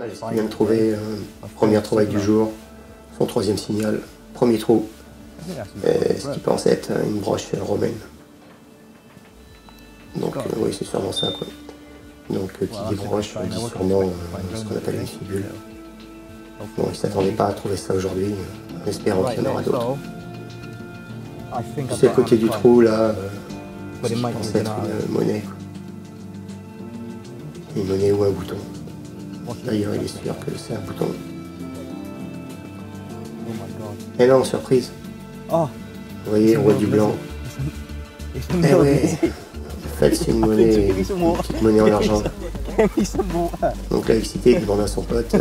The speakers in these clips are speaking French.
Il vient de trouver un premier trouvaille du jour, son troisième signal, premier trou, et ce qui pense être une broche romaine. Donc oui, c'est sûrement ça, quoi. Donc qui dit broche, on dit sûrement ce qu'on appelle une fibule. Bon, il ne s'attendait pas à trouver ça aujourd'hui, en espérant qu'il y en aura d'autres. C'est le côté du trou, là, ce qui pense être une monnaie, quoi. Une monnaie ou un bouton. D'ailleurs, il est sûr que c'est un bouton. Et non, surprise. Vous voyez, on voit du blanc. Eh ouais, en fait, c'est une monnaie, une petite monnaie en argent. Donc là, excité, il demande à son pote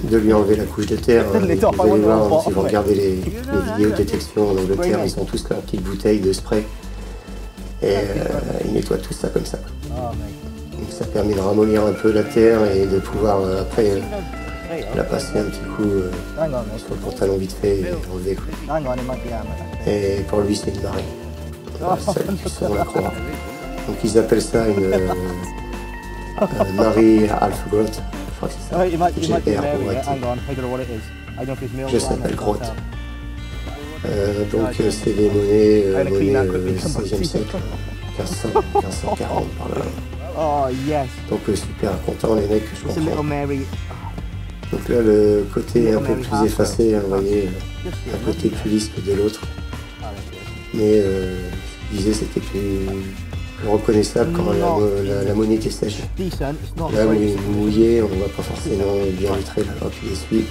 de lui enlever la couche de terre. Vous allez voir, si vous regardez les vidéos de détection en Angleterre, ils ont tous leurs petites bouteilles de spray. Et ils nettoient tout ça comme ça. Donc ça permet de ramollir un peu la terre et de pouvoir après la passer un petit coup sur le pantalon vite fait et enlever. Et pour lui, c'est une marée. Celle du son, la croix. Donc ils appellent ça une Marie Alfgrot. Je crois que c'est ça. Je s'appelle Grotte. Donc c'est des monnaies 16e siècle, 1540 par là. Donc super content les mecs, je comprends. Donc là le côté un peu plus effacé, hein, vous voyez, un côté plus lisse que de l'autre. Mais je disais c'était plus reconnaissable quand la monnaie était sèche. Là où il est mouillé, on ne voit pas forcément bien vitré, là hop il essuie.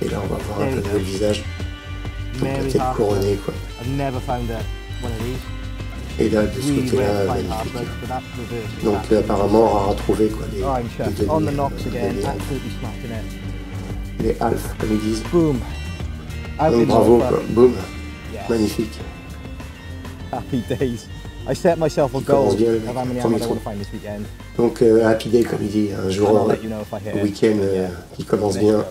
Et là on va voir un peu le visage. Donc la tête couronnée quoi. Et là de ce côté-là, magnifique. Donc apparemment on aura trouvé quoi, les halfs comme ils disent. Donc bravo quoi, boum, magnifique. Happy days. I set myself a goal of how many I'm going to find this weekend. Donc happy day comme il dit, un jour week-end qui commence bien.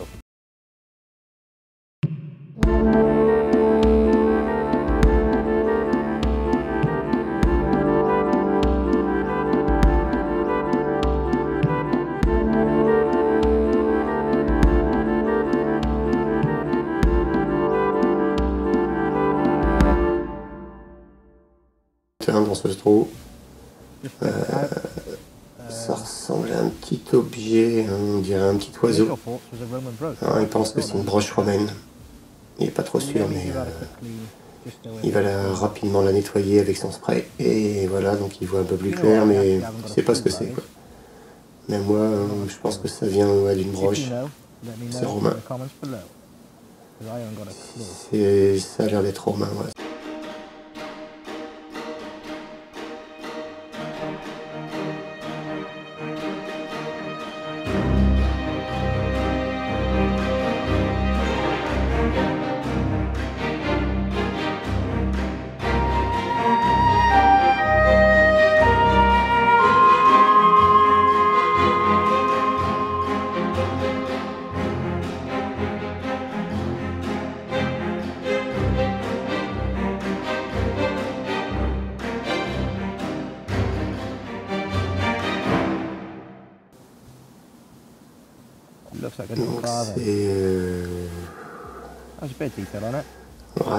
Dans ce trou, ça ressemble à un petit objet, on dirait un petit oiseau. Alors, il pense que c'est une broche romaine. Il n'est pas trop sûr, mais il va rapidement la nettoyer avec son spray. Et voilà, donc il voit un peu plus clair, mais il ne sait pas ce que c'est, quoi. Mais moi, je pense que ça vient d'une broche. C'est romain. Ça a l'air d'être romain, ouais.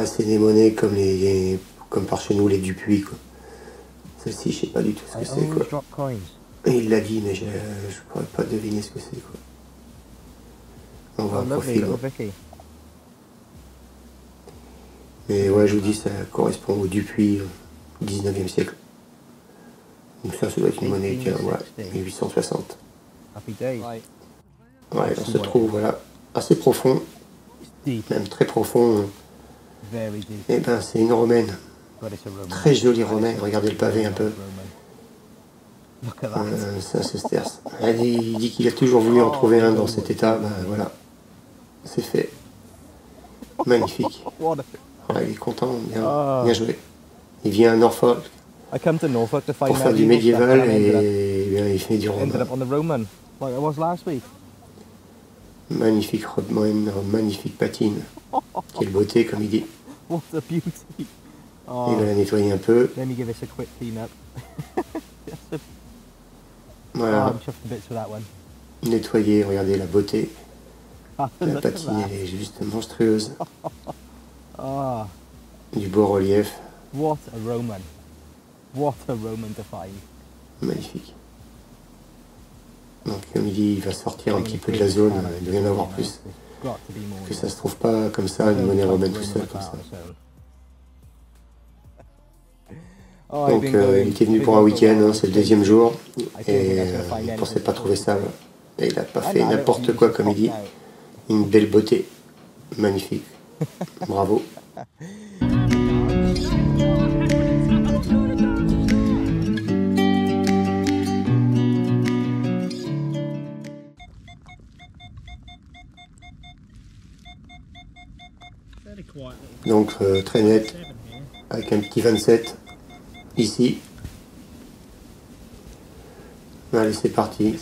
C'est des monnaies comme par chez nous les Dupuis quoi. Celle-ci je sais pas du tout ce que c'est quoi. Et il l'a dit mais je pourrais pas deviner ce que c'est quoi. On voit un profil. Mais ouais je vous dis ça correspond au Dupuis du 19e siècle. Donc ça doit être une monnaie qui a 1860. Ouais, on se trouve voilà, assez profond, même très profond. Et ben c'est une romaine, très jolie romaine, regardez le pavé un peu. C'est un sesterce. Il dit qu'il a toujours voulu en trouver un dans cet état, ben voilà, c'est fait. Magnifique. Ouais, il est content, bien joué. Il vient à Norfolk pour faire du médiéval et bien, il fait du romain. Magnifique romaine, magnifique patine. Quelle beauté, comme il dit. What a beauty. Il va la nettoyer un peu. Let me give this a quick clean up. Voilà. I'm chuffed to bits for that one. nettoyer, regardez la beauté. La patine, elle est juste monstrueuse. Du beau relief. What a Roman. What a Roman to find. Magnifique. Donc comme il dit, il va sortir un petit peu de la zone, il doit y en avoir plus. Que ça se trouve pas comme ça, une monnaie romaine tout seul comme ça. Donc il était venu pour un week-end, hein, c'est le deuxième jour, et il ne pensait pas trouver ça. Et il n'a pas fait n'importe quoi comme il dit. Une belle beauté. Magnifique. Bravo. Donc très net, avec un petit 27 ici. Allez, c'est parti.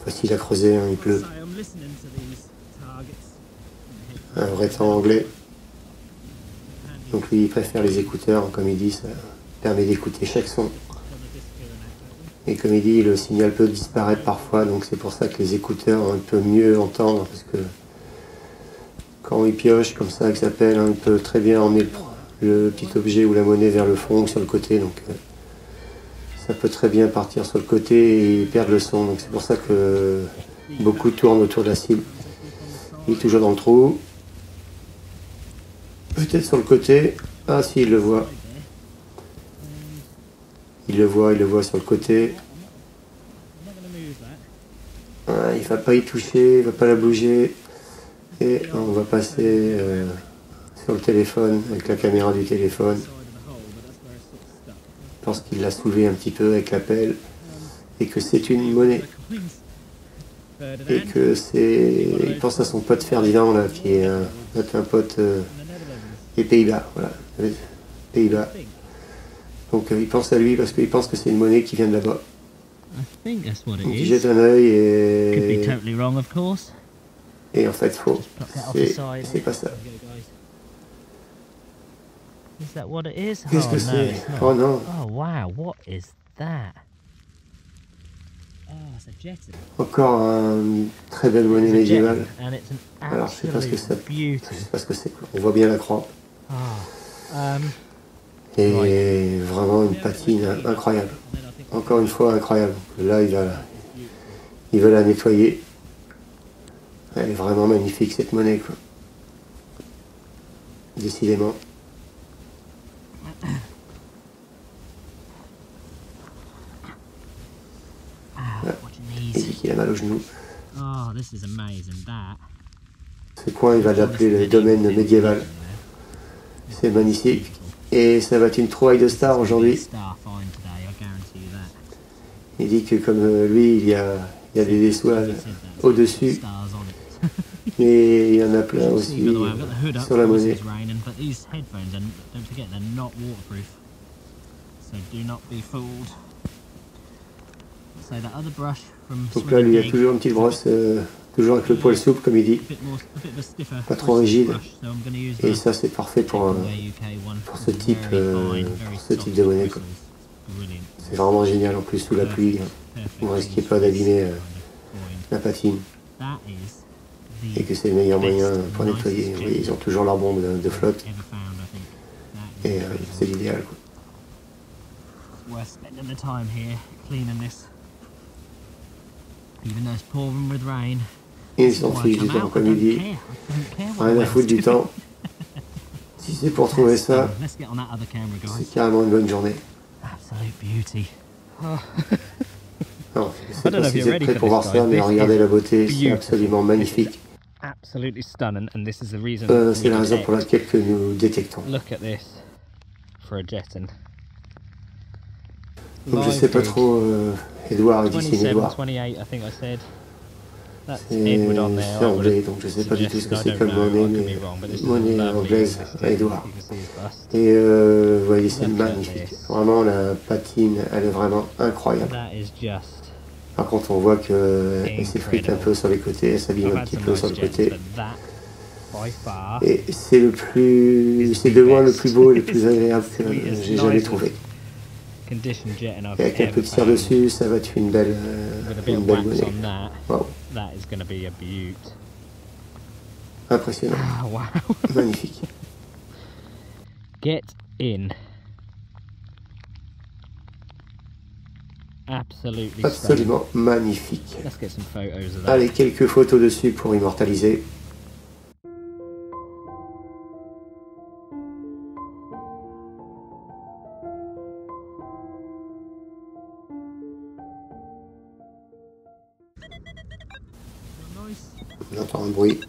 Facile à creuser, hein, il pleut. Un vrai temps anglais. Donc lui, il préfère les écouteurs, comme il dit, ça permet d'écouter chaque son. Et comme il dit, le signal peut disparaître parfois, donc c'est pour ça que les écouteurs, on peut mieux entendre, parce que quand il pioche comme ça, que ça s'appelle, hein, il peut très bien emmener le petit objet ou la monnaie vers le fond ou sur le côté, donc ça peut très bien partir sur le côté et perdre le son, donc c'est pour ça que beaucoup tournent autour de la cible. Il est toujours dans le trou. Peut-être sur le côté. Ah si, il le voit. Il le voit sur le côté. Ah, il ne va pas y toucher, il ne va pas la bouger. Et on va passer sur le téléphone, avec la caméra du téléphone. Je pense qu'il l'a soulevé un petit peu avec la pelle. Et que c'est une monnaie. Et que c'est... Il pense à son pote Ferdinand, là, qui est un pote des Pays-Bas. Voilà, Pays-Bas. Donc il pense à lui parce qu'il pense que c'est une monnaie qui vient de là-bas. Donc il jette un œil et en fait faux. C'est pas ça. Qu'est-ce que c'est? Oh non. Encore une très belle monnaie médiévale. Alors je sais pas ce que c'est. Je sais pas ce que c'est. On voit bien la croix. Et vraiment une patine incroyable. Encore une fois incroyable. Là il va la nettoyer. Elle est vraiment magnifique cette monnaie quoi. Décidément. Il dit qu'il a mal au genou. Ce coin, il va l'appeler le domaine médiéval. C'est magnifique. Et ça va être une trouvaille de stars aujourd'hui. Il dit que comme lui, il y a des vaisseaux au-dessus. Mais il y en a plein aussi sur la monnaie. Donc là, lui, il a toujours une petite brosse, toujours avec le poil souple, comme il dit. Pas trop rigide. Et ça, c'est parfait pour ce type de monnaie. C'est vraiment génial, en plus, sous la pluie. Vous ne risquez pas d'abîmer la patine. Et que c'est le meilleur moyen pour nettoyer. Vous voyez, ils ont toujours leur bombe de flotte. Et c'est l'idéal. Et ils s'en fichent du temps, comme il dit. Rien à foutre du temps. Si c'est pour trouver ça, c'est carrément une bonne journée. Non, je sais pas si vous êtes prêts pour voir ça, mais regardez la beauté, c'est absolument magnifique. C'est la raison pour laquelle que nous détectons. Donc je sais pas trop, Edouard, il dit c'est Edouard. C'est anglais, donc je sais pas du tout ce que c'est comme monnaie, mais monnaie anglaise à Edouard. Et vous voyez, c'est magnifique. Vraiment, la patine, elle est vraiment incroyable. Par contre, on voit qu'elle s'effrite un peu sur les côtés, elle s'abîme un petit peu sur le côté. Et c'est de loin le plus beau et le plus agréable que j'ai jamais trouvé. condition jetting I've avec un peu de cire dessus, ça va être une belle monnaie. Wow. That is going to be a beaut. Impressionnant. Ah, wow. Magnifique. Get in. Absolument magnifique. Let's get some photos of that. Allez, quelques photos dessus pour immortaliser. On entend un bruit.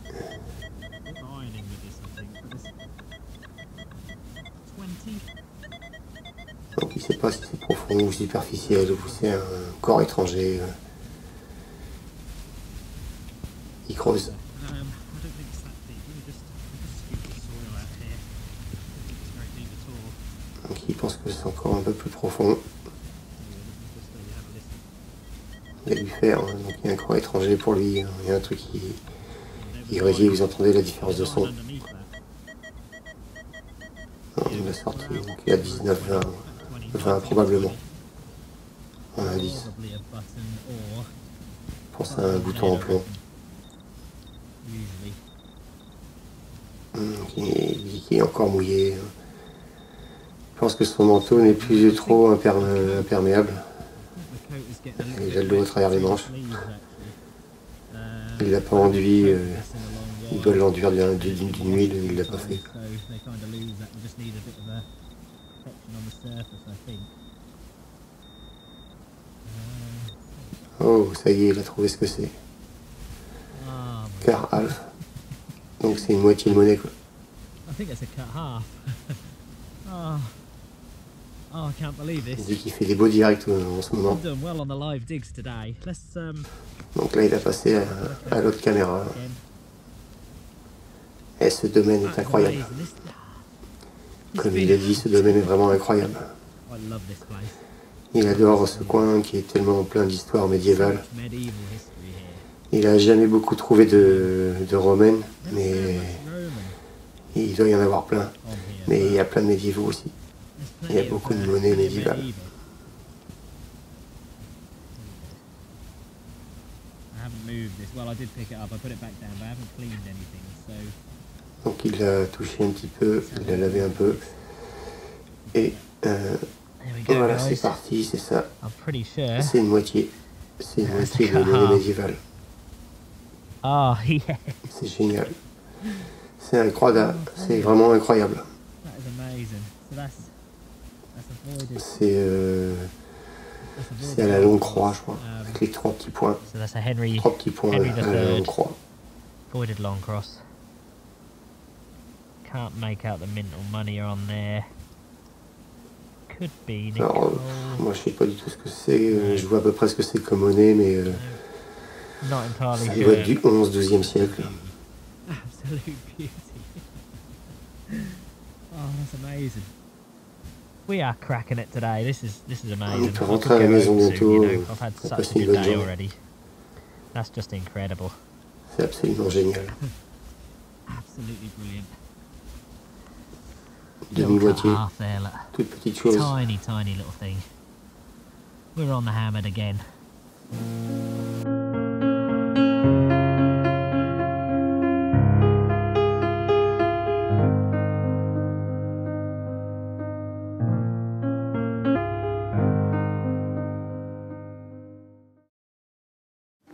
Donc il ne sait pas si c'est profond ou superficiel ou si c'est un corps étranger. Il creuse. Donc il pense que c'est encore un peu plus profond. Il a dû faire, hein, donc il y a un corps étranger pour lui, il y a un truc qui grésille, vous entendez la différence de son. Il l'a sorti, donc il y a 19, 20, 20 probablement. On a 10. Je pense à un bouton en plomb. Il est encore mouillé. Je pense que son manteau n'est plus trop imperméable. Il a de l'eau à travers les manches. Il l'a pas enduit. Il doit l'enduire d'une huile, il l'a pas fait. Oh, ça y est, il a trouvé ce que c'est. Quart half. Donc c'est une moitié de monnaie, quoi. Oh, I can't believe this. Il dit qu'il fait des beaux directs en ce moment. Donc là, il a passé à l'autre caméra. Et ce domaine est incroyable. Comme il a dit, ce domaine est vraiment incroyable. Il adore ce coin qui est tellement plein d'histoires médiévales. Il n'a jamais beaucoup trouvé de romaines, mais il doit y en avoir plein. Mais il y a plein de médiévaux aussi. Il y a beaucoup de monnaies médiévales. Donc il l'a touché un petit peu, il l'a lavé un peu. Et voilà, c'est parti, c'est ça. C'est une moitié. C'est une moitié de monnaie médiévale. C'est génial. C'est incroyable. C'est vraiment incroyable. C'est à la longue croix, je crois, avec les 3 petits points. 3 petits points à la longue croix. Voided long cross. Can't make out the mint or money on there. Could be. Alors, moi je sais pas du tout ce que c'est. Je vois à peu près ce que c'est comme monnaie, mais ça doit être du 11-12e siècle. Absolute beauty. Oh, that's amazing. We are cracking it today. This is amazing. On peut rentrer à la maison bientôt. I've had such a good day already. That's just incredible. C'est absolument génial. Absolutely brilliant. Demi-moitié. Toute petite chose. Tiny little thing. We're on the hammered again.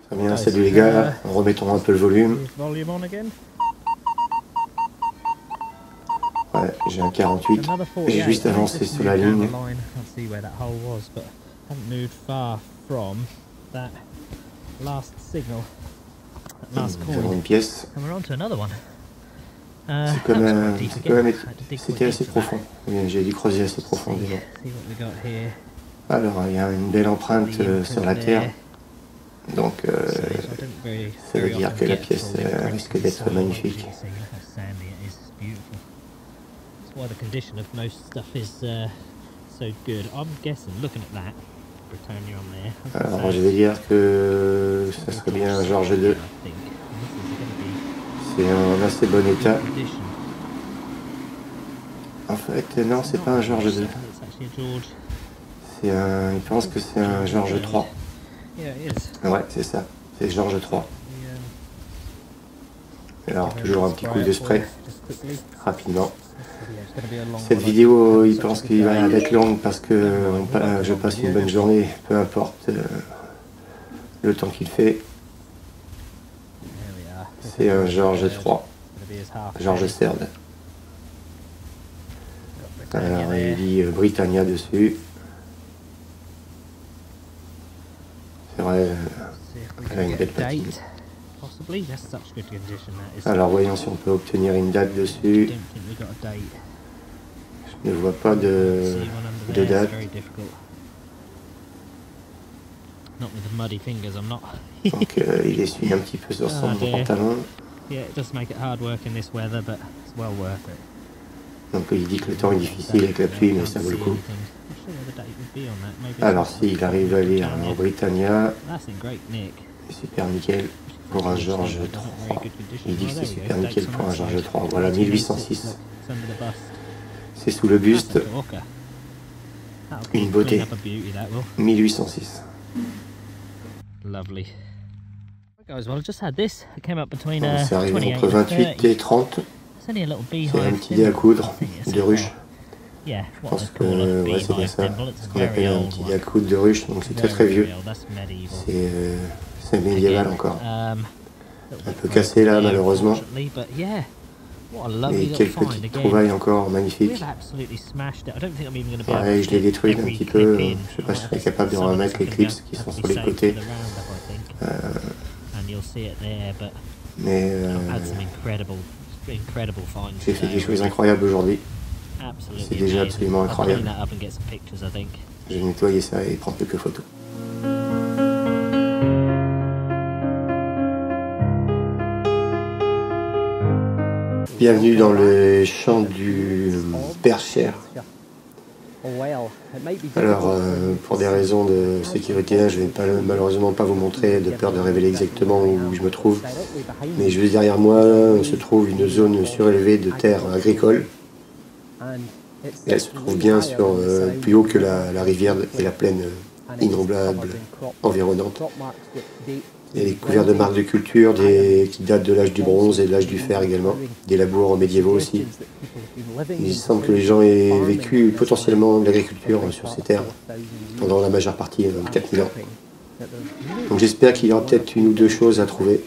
Très bien, salut les gars, remettons un peu le volume. Ouais, j'ai un 48, j'ai juste avancé sur la ligne. Nous avons une pièce. C'était assez profond, j'ai dû creuser assez profondément. Alors, il y a une belle empreinte sur la terre. Donc, ça veut dire que la pièce risque d'être magnifique. Alors, je vais dire que ça serait bien un George II. C'est en assez bon état. En fait, non, c'est pas un George II. Il pense que c'est un George III. Ouais, c'est ça. C'est George III. Alors, toujours un petit coup de spray, rapidement. Cette vidéo, il pense qu'il va être longue parce que je passe une bonne journée, peu importe le temps qu'il fait. C'est un George III, George III. Alors, il dit Britannia dessus. C'est vrai, elle a une belle patine. Alors voyons si on peut obtenir une date dessus. Je ne vois pas de date. Donc il essuie un petit peu sur son pantalon. Donc il dit que le temps est difficile avec la pluie, mais ça vaut le coup. Alors s'il arrive à lire en Britannia, c'est super nickel pour un George III. Il dit que c'est super nickel pour un George III. Voilà, 1806. C'est sous le buste. Une beauté. 1806. C'est arrivé entre 28 et 30. C'est un petit dé à coudre de ruche. Je pense que ouais, c'est bien ça, ce qu'on appelle un petit dé à coudre de ruche, donc c'est très très vieux. C'est médiéval encore. Un peu cassé là malheureusement. Et quelques petites trouvailles encore magnifiques. Ouais, je l'ai détruit un petit peu. Je ne sais pas si je serais capable de remettre les clips qui sont sur les côtés. Mais j'ai fait des choses incroyables aujourd'hui. C'est déjà absolument incroyable. Je vais nettoyer ça et prendre quelques photos. Bienvenue dans le champ du Percher. Alors, pour des raisons de sécurité, je ne vais malheureusement pas vous montrer, de peur de révéler exactement où je me trouve. Mais juste derrière moi se trouve une zone surélevée de terres agricoles. Et elle se trouve bien sur plus haut que la rivière et la plaine inondable environnante. Elle est couverte de marques de culture qui datent de l'âge du bronze et de l'âge du fer également, des labours médiévaux aussi. Il semble que les gens aient vécu potentiellement de l'agriculture sur ces terres pendant la majeure partie, 4000 ans. Donc j'espère qu'il y aura peut-être une ou deux choses à trouver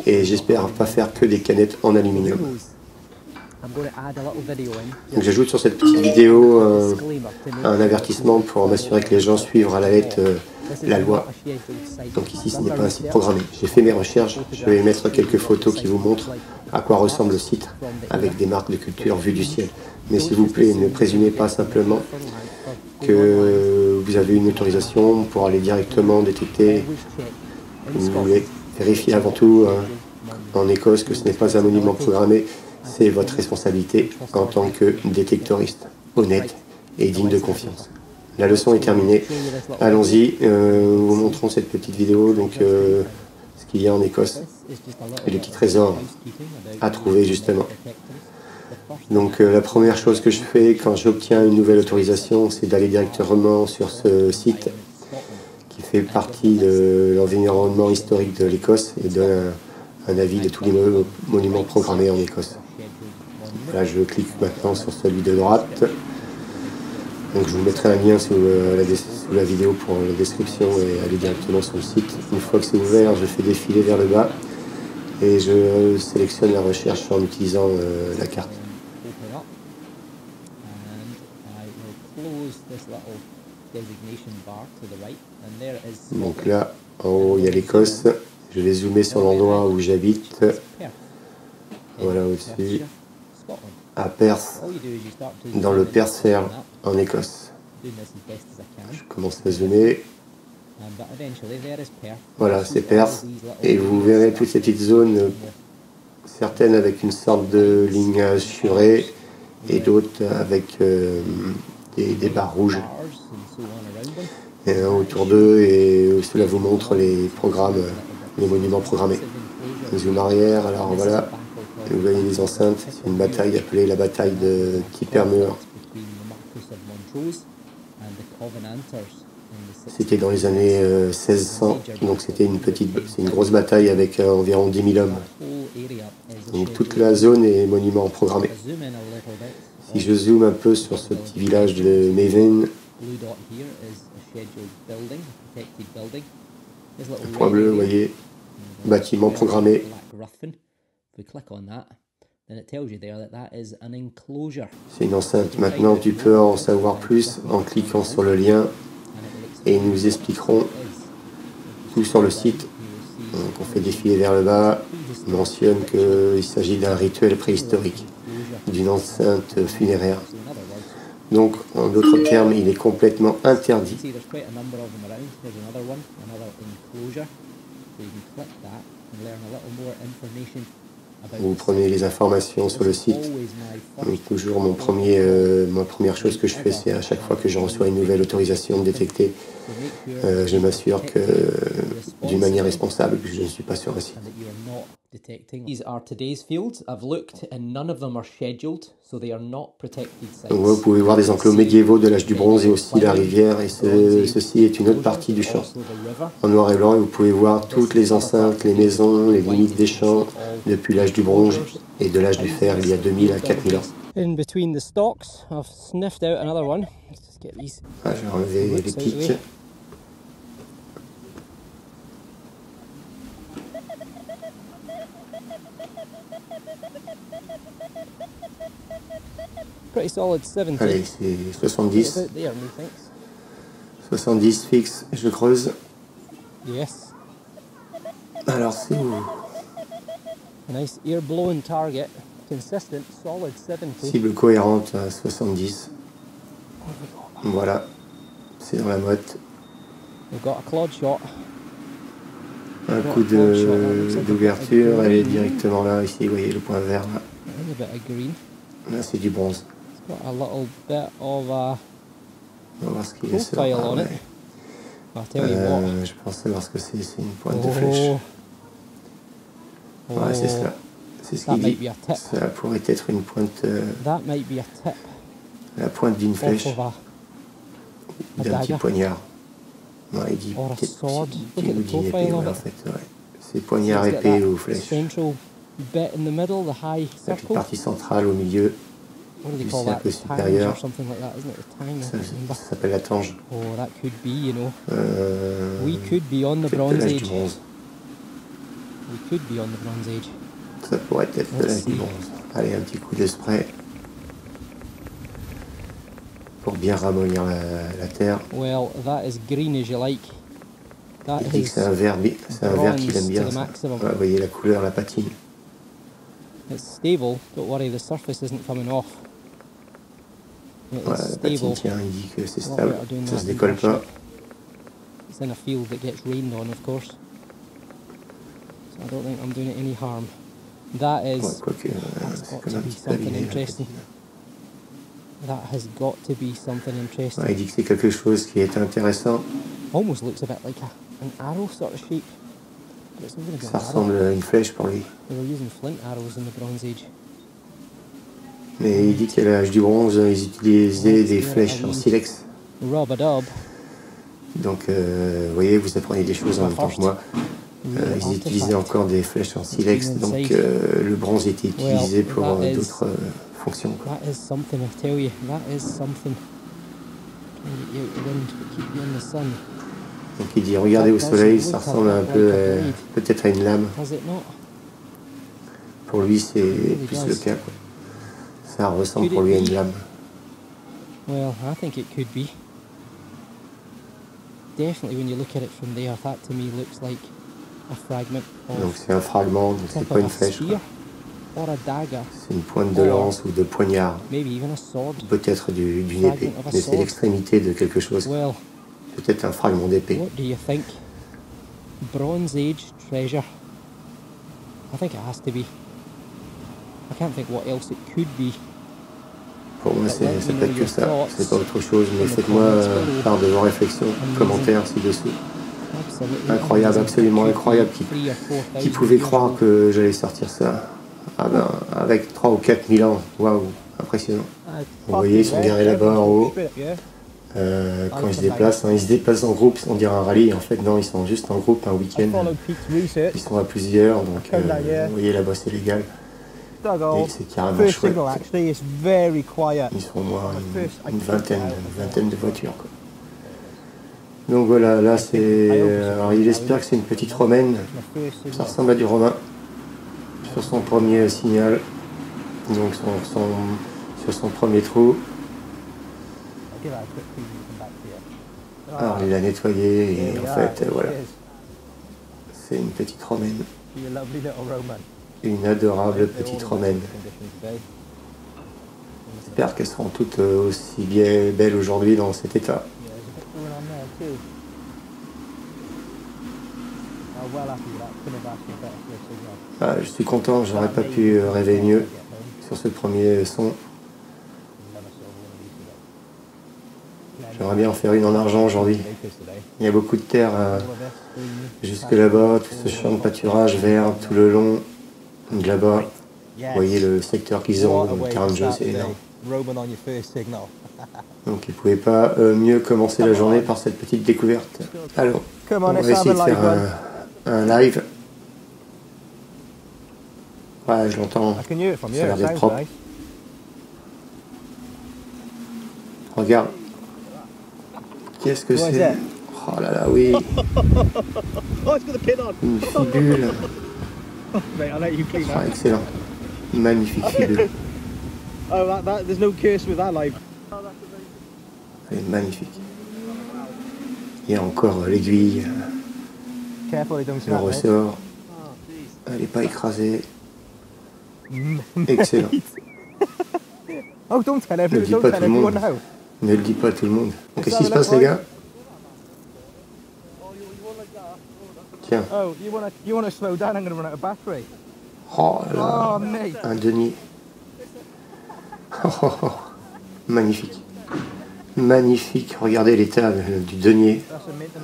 et j'espère pas faire que des canettes en aluminium. Donc j'ajoute sur cette petite vidéo un avertissement pour m'assurer que les gens suivent à la lettre la loi. Donc ici ce n'est pas un site programmé. J'ai fait mes recherches, je vais mettre quelques photos qui vous montrent à quoi ressemble le site avec des marques de culture vues du ciel. Mais s'il vous plaît, ne présumez pas simplement que vous avez une autorisation pour aller directement détecter. Vous voulez vérifier avant tout en Écosse que ce n'est pas un monument programmé. C'est votre responsabilité en tant que détectoriste, honnête et digne de confiance. La leçon est terminée. Allons-y, nous vous montrons cette petite vidéo, donc ce qu'il y a en Écosse et les petits trésors à trouver justement. Donc la première chose que je fais quand j'obtiens une nouvelle autorisation, c'est d'aller directement sur ce site qui fait partie de l'environnement historique de l'Écosse et donne un avis de tous les monuments programmés en Écosse. Là, je clique maintenant sur celui de droite. Donc je vous mettrai un lien sous la vidéo pour la description et aller directement sur le site. Une fois que c'est ouvert, je fais défiler vers le bas et je sélectionne la recherche en utilisant la carte. Donc là, en haut, il y a l'Écosse. Je vais zoomer sur l'endroit où j'habite. Voilà au-dessus. À Perth, dans le Percher en Écosse. Je commence à zoomer. Voilà, c'est Perth. Et vous verrez toutes ces petites zones, certaines avec une sorte de ligne assurée et d'autres avec des barres rouges et autour d'eux. Et cela vous montre les programmes, les monuments programmés. Zoom arrière, alors voilà. Vous voyez les enceintes, c'est une bataille appelée la bataille de Tippermuir. C'était dans les années 1600, donc c'était c'est une grosse bataille avec environ 10 000 hommes. Donc toute la zone est monument programmé. Si je zoome un peu sur ce petit village de Mavin, le point bleu, vous voyez, bâtiment programmé. C'est une enceinte. Maintenant, tu peux en savoir plus en cliquant sur le lien et ils nous expliqueront tout sur le site. Donc on fait défiler vers le bas, on mentionne qu'il s'agit d'un rituel préhistorique, d'une enceinte funéraire. Donc, en d'autres termes, il est complètement interdit. Vous prenez les informations sur le site. Donc, toujours ma première chose que je fais, c'est à chaque fois que je reçois une nouvelle autorisation de détecter, je m'assure que d'une manière responsable que je ne suis pas sur un site. These are today's fields. I've looked and none of them are scheduled, so they are not protected sites. Donc, vous pouvez voir des enclos médiévaux de l'âge du bronze et aussi la rivière, et ceci est une autre partie du champ. En noir et blanc, vous pouvez voir toutes les enceintes, les maisons, les limites des champs depuis l'âge du bronze et de l'âge du fer il y a 2000 à 4000 ans. In between the stalks, I've sniffed out another one. Let's just get these. Ah, j'ai enlevé les pics. Pretty solid 70. Allez, c'est 70. About there, methinks. 70 fixe, je creuse. Yes. Alors, c'est où? A nice ear-blowing target. Consistent, solid 70. Cible cohérente à 70. Voilà, c'est dans la motte. We've got a clod shot. Un coup d'ouverture, elle est directement là, ici, vous voyez le point vert là. A bit of green. Là, c'est du bronze. It's got a little bit of a On va voir ce qu'il est sur. profile on it. I'll tell you what. Je pense savoir ce que c'est une pointe de flèche. Ouais, c'est cela. C'est ce That qu'il might dit. be a tip. Ça pourrait être une pointe, That might be a tip la pointe d'une flèche, off of a d'un petit dagger. poignard. Ouais, il dit Or a peut-être sword. qu'il Look at nous the dit épée, profile of ouais, en it. fait, ouais. C'est poignard, It's got épée that ou flèche. central bit in the middle, the high Cette circle. partie centrale au milieu, What do they du call that? cercle The tangs supérieur. or something like that, isn't it? The tang, I ça, can't remember. ça s'appelle la tange. Oh, that could be, you know. We could be on the peut-être de Bronze l'âge Age. du bronze. We could be on the Bronze Age. Ça pourrait être de l'âge du bronze. Allez, un petit coup de spray pour bien ramollir la terre. Well, that is green as you like. That Il dit que is c'est un vert qu'il aime bien. to the Ça. maximum. Ouais, vous voyez la couleur, la patine. It's stable. Don't worry, the surface isn't coming off. It's Ouais, la patine stable. tient, il dit que c'est What stable, better doing ça that se than décolle brush pas. it? It's in a field that gets rained on, of course. So I don't think I'm doing it any harm. That is. Ouais, quoique, that's c'est got comme to un be petit peu something abîmé, la interesting. patine. That has got to be something interesting. Ouais, il dit que c'est quelque chose qui est intéressant. Almost looks a bit like an arrow sort of shape. But it's not going to be Ça an arrow. ressemble à une flèche pour lui. They were using flint arrows in the Bronze Age. Mais il dit qu'à l'âge du bronze, ils utilisaient des flèches en silex. Rub-a-dub. Donc, vous voyez, vous apprenez des choses en même temps que moi. Ils utilisaient encore des flèches en silex, donc le bronze était utilisé pour d'autres fonctions. Quoi. That is something, I tell you. That is something. Trying to get you out the wind, but keep you in the sun. Donc il dit, regardez au soleil, ça ressemble un peu peut-être à une lame. Does it not? Pour lui, c'est plus le cas. Quoi. Ça ressemble pour lui à une lame. Well, I think it could be. Definitely, when you look at it from there, that to me looks like a fragment Donc of c'est un fragment, donc c'est tip pas of une a flèche. spear or a dagger, C'est une pointe de lance ou de poignard. maybe even a sword. Peut-être d'une épée. Mais c'est l'extrémité de quelque chose. Well, Peut-être un fragment d'épée. what do you think? Bronze Age treasure. I think it has to be. I can't think what else it could be. Pour moi, ça peut être que ça. C'est pas autre chose. Mais faites-moi part de vos réflexions, commentaires ci-dessous. Absolutely Incroyable, amazing. absolument Could be incroyable. 3,000 or 4,000 Qui pouvait years croire old. que j'allais sortir ça? Ah ben, avec 3 ou 4 000 ans. Waouh, impressionnant. Vous voyez, ils sont garés là-bas en haut. quand ils se déplacent. Hein. Ils se déplacent en groupe, on dirait un rallye. En fait, non, ils sont juste en groupe un week-end. Ils sont à plusieurs, donc vous voyez là-bas c'est légal. Et c'est carrément chouette. Ils sont au moins une vingtaine de voitures, quoi. Donc voilà, là c'est... alors il espère que c'est une petite romaine. Ça ressemble à du romain. Sur son premier signal. Donc sur son premier trou. Alors il l'a nettoyé et en fait voilà. C'est une petite romaine. Une adorable petite romaine. J'espère qu'elles seront toutes aussi belles aujourd'hui dans cet état. Ah, je suis content, j'aurais pas pu rêver mieux sur ce premier son. J'aimerais bien en faire une en argent aujourd'hui. Il y a beaucoup de terre jusque là-bas, tout ce champ de pâturage vert tout le long de là-bas. Vous voyez le secteur qu'ils ont, le terrain de jeu, c'est énorme. Donc ils ne pouvaient pas mieux commencer la journée par cette petite découverte. Alors, on va essayer de faire un live. Ouais, je l'entends, ça a l'air d'être propre. Regarde. Qu'est-ce que c'est? Oh là là, oui. Une fibule. Ah, excellent. Magnifique fibule. Elle est magnifique. Il y a encore l'aiguille. Le ressort. Elle n'est pas écrasée. Excellent. Ne le dis pas à tout le monde. Ne le dis pas à tout le monde. Qu'est-ce qui se passe, les gars? Tiens. Oh là, un denier. Oh, magnifique. Magnifique. Regardez l'état du denier.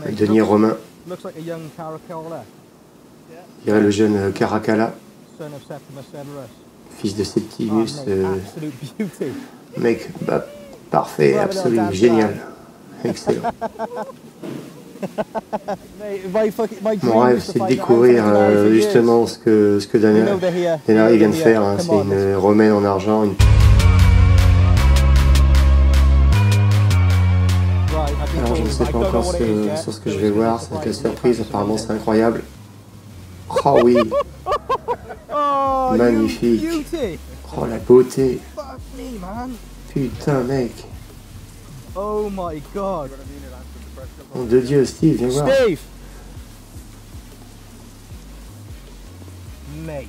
Le denier romain. Je dirais le jeune Caracalla, fils de Septimus. Mec, bah, parfait, absolument, génial. Excellent. Mon rêve, c'est de découvrir justement ce que Denari vient de faire. Hein. C'est une romaine en argent. Alors, je ne sais pas encore sur ce que je vais voir. C'est la surprise. Apparemment, c'est incroyable. Oh oui. Magnifique. Oh, la beauté. Putain, mec. Oh my god. Nom de Dieu, Steve, viens voir. Steve! Mate.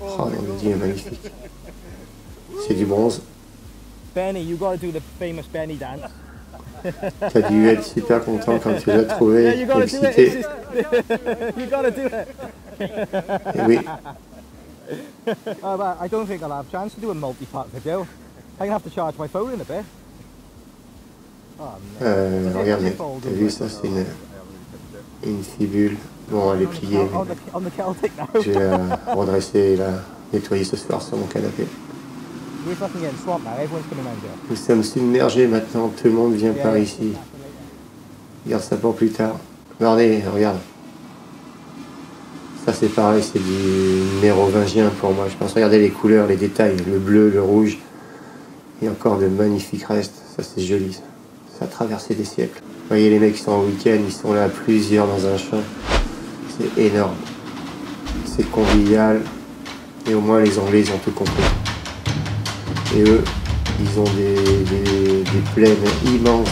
Oh mon Dieu, magnifique. C'est du bronze. Benny, you gotta do the famous Benny dance. T'as dû être super content quand tu l'as trouvé, excité. You gotta do it. Et oui. But I don't think I'll have a chance to do a multi-part video. I'm gonna have to charge my phone in a bit. Oh, regarde, mec, t'as vu ça, c'est une fibule. Bon, elle est pliée. Je vais la redresser et la nettoyer ce soir sur mon canapé. Nous sommes submergés maintenant, tout le monde vient par ici. Regarde ça pour plus tard. Regardez, regarde. Ça c'est pareil, c'est du mérovingien pour moi. Je pense, regardez les couleurs, les détails, le bleu, le rouge. Il y a encore de magnifiques restes. Ça c'est joli, ça. Ça a traversé des siècles. Vous voyez les mecs qui sont en week-end, ils sont là à plusieurs dans un champ. C'est énorme. C'est convivial. Et au moins les Anglais ils ont tout compris. Et eux, ils ont des plaines immenses